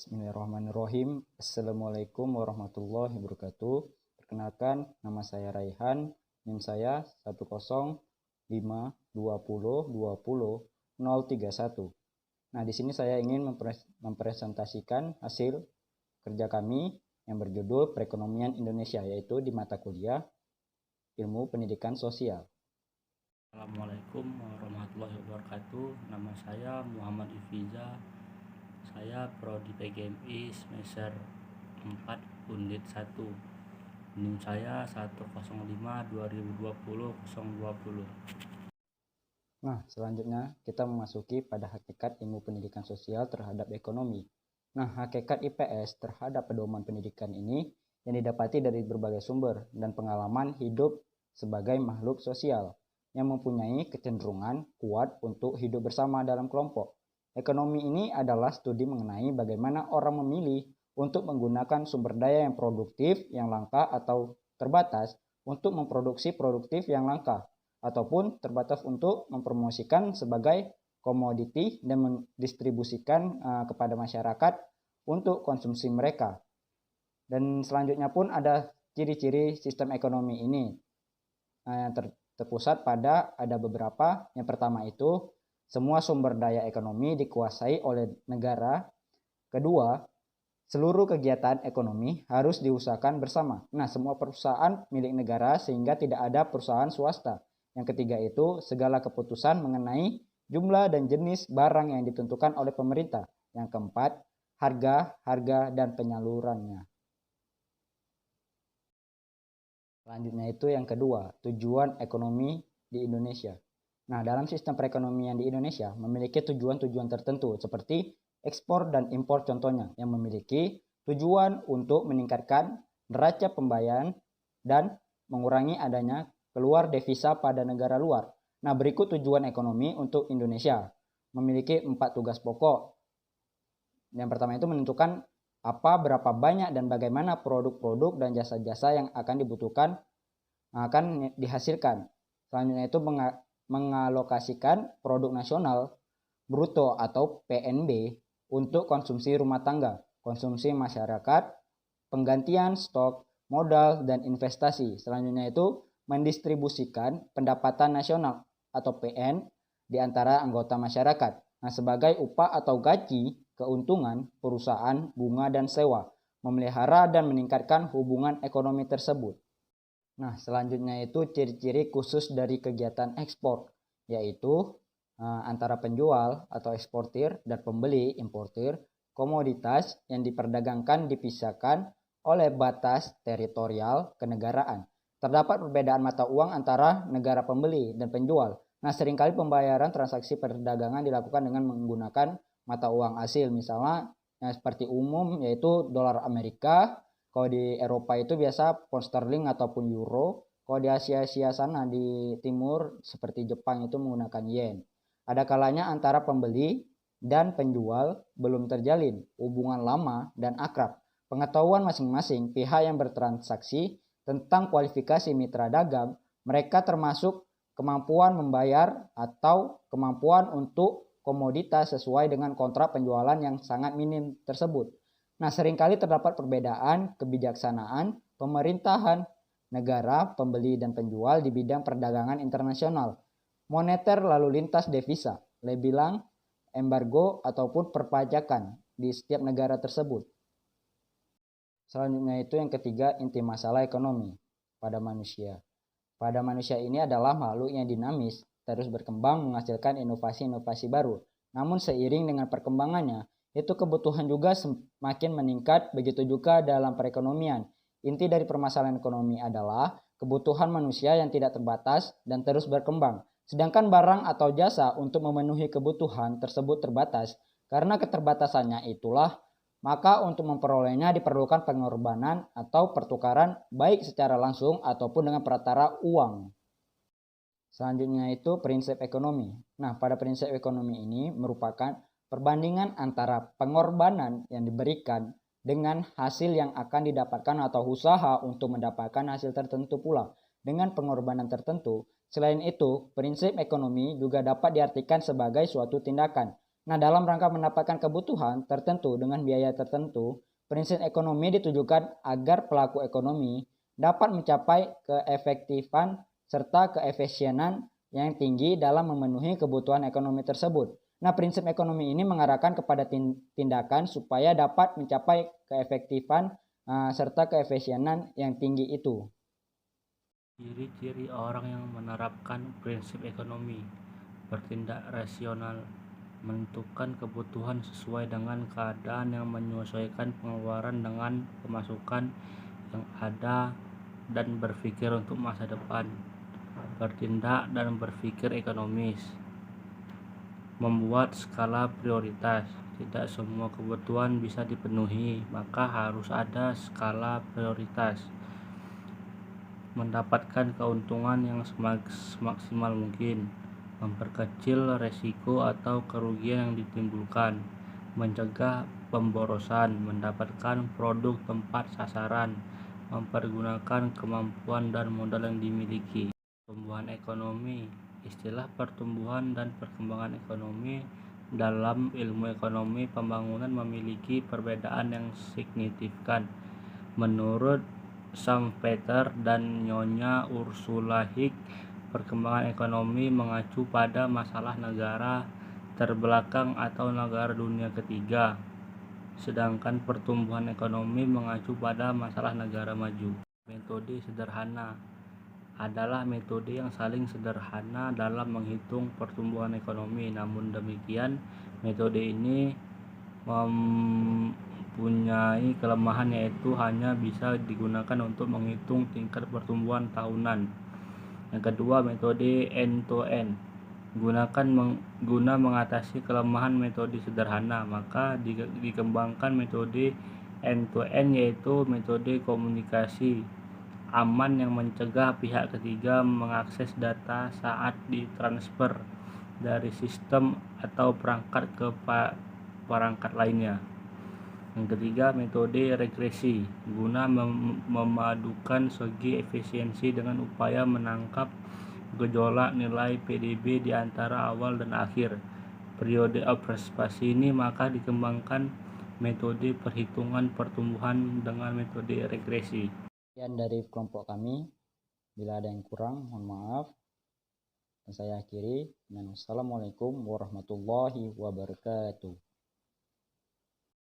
Bismillahirrahmanirrahim. Assalamualaikum warahmatullahi wabarakatuh. Perkenalkan, nama saya Raihan. NIM saya 10552020031. Nah, di sini saya ingin mempresentasikan hasil kerja kami yang berjudul Perekonomian Indonesia, yaitu di mata kuliah Ilmu Pendidikan Sosial. Assalamualaikum warahmatullahi wabarakatuh. Nama saya Muhammad Ifiza. Saya prodi PGMI semester 4 unit 1. NIM saya 1052020. Nah, selanjutnya kita memasuki pada hakikat ilmu pendidikan sosial terhadap ekonomi. Nah, hakikat IPS terhadap pedoman pendidikan ini yang didapati dari berbagai sumber dan pengalaman hidup sebagai makhluk sosial yang mempunyai kecenderungan kuat untuk hidup bersama dalam kelompok. Ekonomi ini adalah studi mengenai bagaimana orang memilih untuk menggunakan sumber daya yang produktif, yang langka atau terbatas untuk memproduksi produktif yang langka, ataupun terbatas untuk mempromosikan sebagai komoditi dan mendistribusikan kepada masyarakat untuk konsumsi mereka. Dan selanjutnya pun ada ciri-ciri sistem ekonomi ini yang terpusat pada ada beberapa. Yang pertama itu semua sumber daya ekonomi dikuasai oleh negara. Kedua, seluruh kegiatan ekonomi harus diusahakan bersama. Nah, semua perusahaan milik negara sehingga tidak ada perusahaan swasta. Yang ketiga itu segala keputusan mengenai jumlah dan jenis barang yang ditentukan oleh pemerintah. Yang keempat, harga, dan penyalurannya. Selanjutnya itu yang kedua, tujuan ekonomi di Indonesia. Nah, dalam sistem perekonomian di Indonesia memiliki tujuan-tujuan tertentu seperti ekspor dan impor contohnya yang memiliki tujuan untuk meningkatkan neraca pembayaran dan mengurangi adanya keluar devisa pada negara luar. Nah, berikut tujuan ekonomi untuk Indonesia. Memiliki 4 tugas pokok. Yang pertama itu menentukan berapa banyak dan bagaimana produk-produk dan jasa-jasa yang akan dibutuhkan akan dihasilkan. Selanjutnya itu mengalokasikan produk nasional bruto atau PNB untuk konsumsi rumah tangga, konsumsi masyarakat, penggantian stok, modal, dan investasi. Selanjutnya itu mendistribusikan pendapatan nasional atau PN di antara anggota masyarakat. Nah, sebagai upah atau gaji, keuntungan, perusahaan, bunga, dan sewa, memelihara dan meningkatkan hubungan ekonomi tersebut. Nah, selanjutnya itu ciri-ciri khusus dari kegiatan ekspor, yaitu antara penjual atau eksportir dan pembeli importir komoditas yang diperdagangkan dipisahkan oleh batas teritorial kenegaraan. Terdapat perbedaan mata uang antara negara pembeli dan penjual. Nah, seringkali pembayaran transaksi perdagangan dilakukan dengan menggunakan mata uang asing. Misalnya yang seperti umum yaitu dolar Amerika. Kalau di Eropa itu biasa pound sterling ataupun euro. Kalau di Asia sana di timur seperti Jepang itu menggunakan yen. Ada kalanya antara pembeli dan penjual belum terjalin hubungan lama dan akrab. Pengetahuan masing-masing pihak yang bertransaksi tentang kualifikasi mitra dagang, mereka termasuk kemampuan membayar atau kemampuan untuk komoditas sesuai dengan kontrak penjualan yang sangat minim tersebut. Nah, seringkali terdapat perbedaan kebijaksanaan pemerintahan negara, pembeli dan penjual di bidang perdagangan internasional, moneter lalu lintas devisa, lebilang, embargo ataupun perpajakan di setiap negara tersebut. Selanjutnya itu yang ketiga, inti masalah ekonomi pada manusia. Pada manusia ini adalah makhluk yang dinamis, terus berkembang menghasilkan inovasi-inovasi baru. Namun seiring dengan perkembangannya, itu kebutuhan juga semakin meningkat, begitu juga dalam perekonomian. Inti dari permasalahan ekonomi adalah kebutuhan manusia yang tidak terbatas dan terus berkembang. Sedangkan barang atau jasa untuk memenuhi kebutuhan tersebut terbatas. Karena keterbatasannya itulah maka untuk memperolehnya diperlukan pengorbanan atau pertukaran baik secara langsung ataupun dengan perantara uang. Selanjutnya itu prinsip ekonomi. Nah, pada prinsip ekonomi ini merupakan perbandingan antara pengorbanan yang diberikan dengan hasil yang akan didapatkan atau usaha untuk mendapatkan hasil tertentu pula dengan pengorbanan tertentu. Selain itu, prinsip ekonomi juga dapat diartikan sebagai suatu tindakan. Nah, dalam rangka mendapatkan kebutuhan tertentu dengan biaya tertentu, prinsip ekonomi ditujukan agar pelaku ekonomi dapat mencapai keefektifan serta keefisienan yang tinggi dalam memenuhi kebutuhan ekonomi tersebut. Nah, prinsip ekonomi ini mengarahkan kepada tindakan supaya dapat mencapai keefektifan serta keefisienan yang tinggi itu. Ciri-ciri orang yang menerapkan prinsip ekonomi: bertindak rasional, menentukan kebutuhan sesuai dengan keadaan yang menyesuaikan pengeluaran dengan pemasukan yang ada, dan berpikir untuk masa depan. Bertindak dan berpikir ekonomis, membuat skala prioritas. Tidak semua kebutuhan bisa dipenuhi, maka harus ada skala prioritas. Mendapatkan keuntungan yang semaksimal mungkin, memperkecil resiko atau kerugian yang ditimbulkan, mencegah pemborosan, mendapatkan produk tepat sasaran, mempergunakan kemampuan dan modal yang dimiliki. Pertumbuhan ekonomi. Istilah pertumbuhan dan perkembangan ekonomi dalam ilmu ekonomi pembangunan memiliki perbedaan yang signifikan. Menurut Schumpeter dan Nyonya Ursula Hicks, perkembangan ekonomi mengacu pada masalah negara terbelakang atau negara dunia ketiga, sedangkan pertumbuhan ekonomi mengacu pada masalah negara maju. Metode sederhana adalah metode yang saling sederhana dalam menghitung pertumbuhan ekonomi. Namun demikian, metode ini mempunyai kelemahan, yaitu hanya bisa digunakan untuk menghitung tingkat pertumbuhan tahunan. Yang kedua, metode end-to-end. Guna mengatasi kelemahan metode sederhana, maka dikembangkan metode end-to-end, yaitu metode komunikasi aman yang mencegah pihak ketiga mengakses data saat ditransfer dari sistem atau perangkat ke perangkat lainnya. Yang ketiga, metode regresi, guna memadukan segi efisiensi dengan upaya menangkap gejolak nilai PDB di antara awal dan akhir periode observasi ini, maka dikembangkan metode perhitungan pertumbuhan dengan metode regresi. Sekian dari kelompok kami. Bila ada yang kurang, mohon maaf. Dan saya akhiri dengan Assalamualaikum warahmatullahi wabarakatuh.